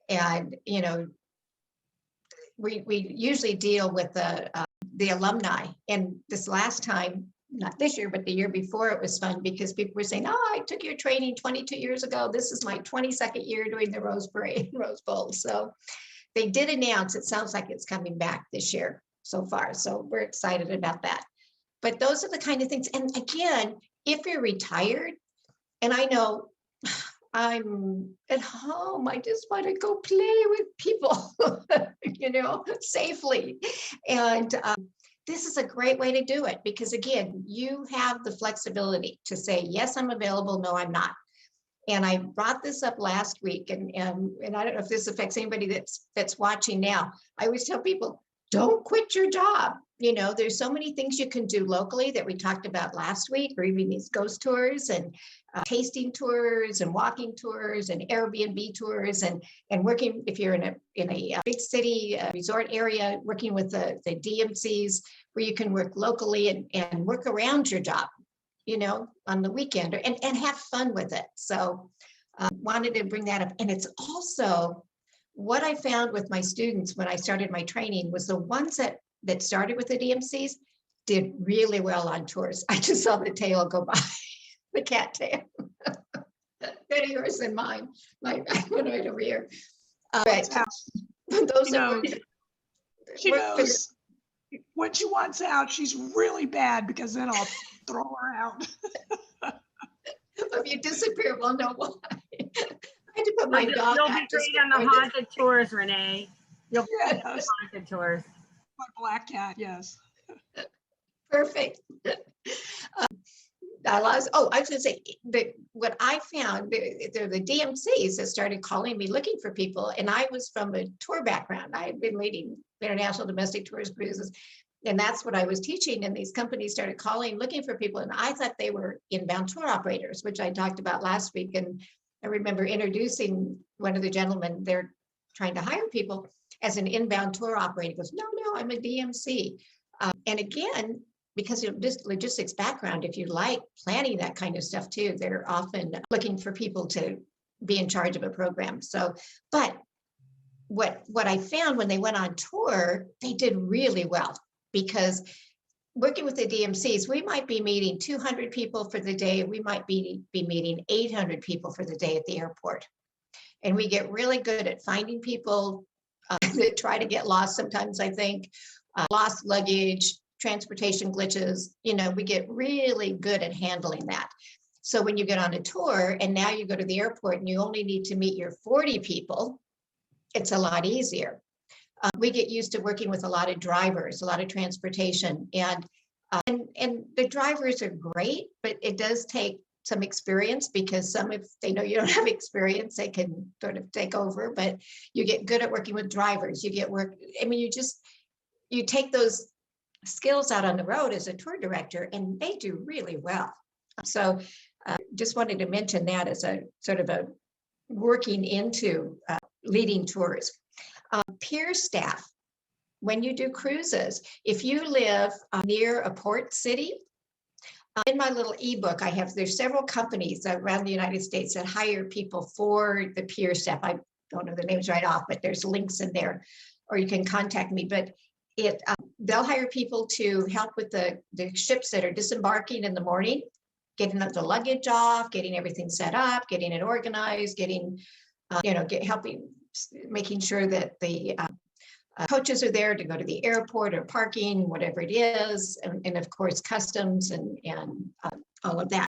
And, we usually deal with the alumni. And this last time, not this year, but the year before, it was fun because people were saying, oh, I took your training 22 years ago. This is my 22nd year doing the Rose Parade, Rose Bowl. So they did announce, it sounds like it's coming back this year so far. So we're excited about that. But those are the kind of things. And again, if you're retired, and I know I'm at home, I just want to go play with people, safely. And this is a great way to do it because, again, you have the flexibility to say, yes, I'm available. No, I'm not. And I brought this up last week, and I don't know if this affects anybody that's watching now. I always tell people, don't quit your job. There's so many things you can do locally that we talked about last week, or even these ghost tours and tasting tours and walking tours and Airbnb tours and working, if you're in a big city resort area, working with the DMCs where you can work locally and work around your job, on the weekend and have fun with it. So wanted to bring that up. And it's also what I found with my students when I started my training was the ones that started with the DMCs did really well on tours. I just saw the tail go by, the cat tail. Better yours than mine. I went right over here. But those are she knows when she wants out, she's really bad because then I'll throw her out. If you disappear, we'll know why. I had to put my dog. You'll be great on the haunted tours, Renee. You'll be Yes. on the haunted tours. My black cat, yes. Perfect. I was going to say that what I found, they're the DMCs that started calling me looking for people. And I was from a tour background. I had been leading international domestic tours cruises. And that's what I was teaching. And these companies started calling, looking for people. And I thought they were inbound tour operators, which I talked about last week. And I remember introducing one of the gentlemen, they're trying to hire people as an inbound tour operator. He goes, no, I'm a DMC. And again, because of this logistics background, if you like planning that kind of stuff too, they're often looking for people to be in charge of a program. So, but what I found when they went on tour, they did really well because working with the DMCs, we might be meeting 200 people for the day. We might be meeting 800 people for the day at the airport. And we get really good at finding people that try to get lost sometimes, I think, lost luggage, transportation glitches, we get really good at handling that. So when you get on a tour and now you go to the airport and you only need to meet your 40 people, it's a lot easier. We get used to working with a lot of drivers, a lot of transportation, and the drivers are great, but it does take some experience because if they know you don't have experience, they can sort of take over, but you get good at working with drivers. You take those skills out on the road as a tour director and they do really well. So just wanted to mention that as a sort of a working into leading tours. Pier staff, when you do cruises, if you live near a port city, in my little ebook, there's several companies around the United States that hire people for the pier staff. I don't know the names right off, but there's links in there, or you can contact me. But they'll hire people to help with the ships that are disembarking in the morning, getting the luggage off, getting everything set up, getting it organized, helping, making sure that the coaches are there to go to the airport or parking, whatever it is, and of course customs and all of that.